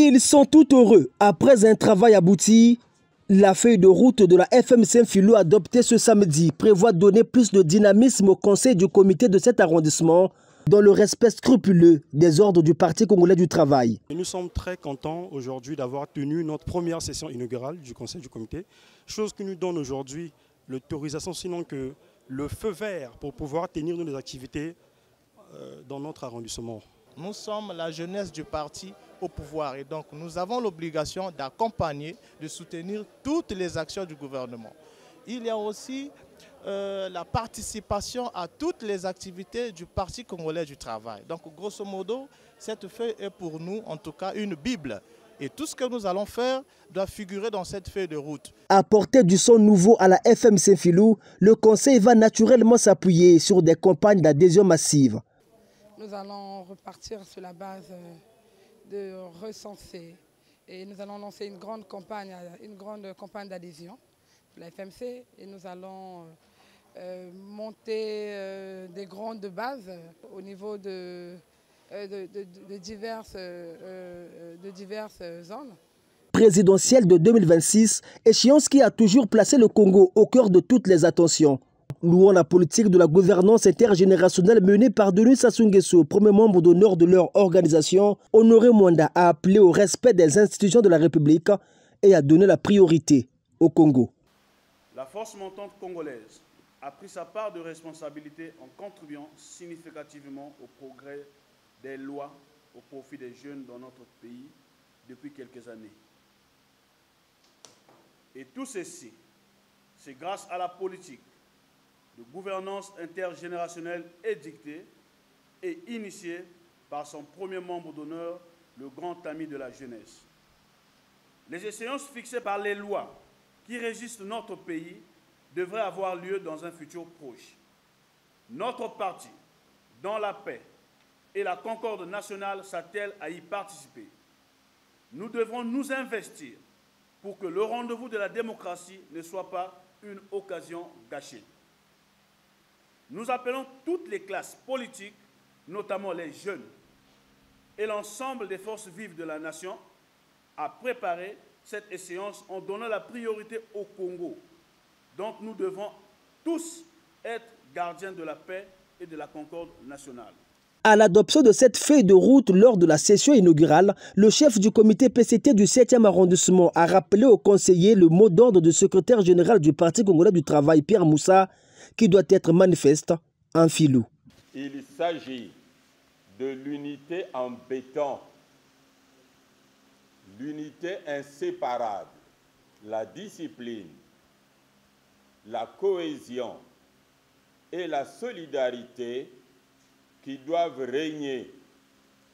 Ils sont tout heureux. Après un travail abouti, la feuille de route de la FM Saint-Philou adoptée ce samedi prévoit donner plus de dynamisme au conseil du comité de cet arrondissement dans le respect scrupuleux des ordres du Parti congolais du travail. Et nous sommes très contents aujourd'hui d'avoir tenu notre première session inaugurale du conseil du comité, chose qui nous donne aujourd'hui l'autorisation, sinon que le feu vert pour pouvoir tenir nos activités dans notre arrondissement. Nous sommes la jeunesse du parti au pouvoir et donc nous avons l'obligation d'accompagner, de soutenir toutes les actions du gouvernement. Il y a aussi la participation à toutes les activités du Parti congolais du travail. Donc grosso modo, cette feuille est pour nous en tout cas une Bible. Et tout ce que nous allons faire doit figurer dans cette feuille de route. Apporter du son nouveau à la FM Saint-Philou, le conseil va naturellement s'appuyer sur des campagnes d'adhésion massive. Nous allons repartir sur la base de recenser et nous allons lancer une grande campagne d'adhésion pour la FMC et nous allons monter des grandes bases au niveau de diverses zones. Présidentielle de 2026, échéance qui a toujours placé le Congo au cœur de toutes les attentions. Louant la politique de la gouvernance intergénérationnelle menée par Denis Sassou Nguesso, premier membre d'honneur de leur organisation, Honoré Mwanda a appelé au respect des institutions de la République et a donné la priorité au Congo. La force montante congolaise a pris sa part de responsabilité en contribuant significativement au progrès des lois au profit des jeunes dans notre pays depuis quelques années. Et tout ceci, c'est grâce à la politique de gouvernance intergénérationnelle édictée et initiée par son premier membre d'honneur, le grand ami de la jeunesse. Les échéances fixées par les lois qui régissent notre pays devraient avoir lieu dans un futur proche. Notre parti, dans la paix et la concorde nationale, s'attelle à y participer. Nous devrons nous investir pour que le rendez-vous de la démocratie ne soit pas une occasion gâchée. Nous appelons toutes les classes politiques, notamment les jeunes, et l'ensemble des forces vives de la nation à préparer cette échéance en donnant la priorité au Congo. Donc nous devons tous être gardiens de la paix et de la concorde nationale. À l'adoption de cette feuille de route lors de la session inaugurale, le chef du comité PCT du 7e arrondissement a rappelé aux conseillers le mot d'ordre du secrétaire général du Parti congolais du travail, Pierre Moussa, qui doit être manifeste en filou. Il s'agit de l'unité en béton, l'unité inséparable, la discipline, la cohésion et la solidarité qui doivent régner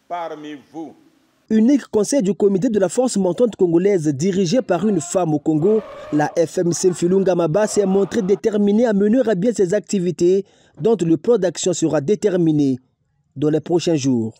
parmi vous. Unique conseil du comité de la force montante congolaise dirigé par une femme au Congo, la FM Saint-Philou Ngamaba s'est montrée déterminée à mener à bien ses activités dont le plan d'action sera déterminé dans les prochains jours.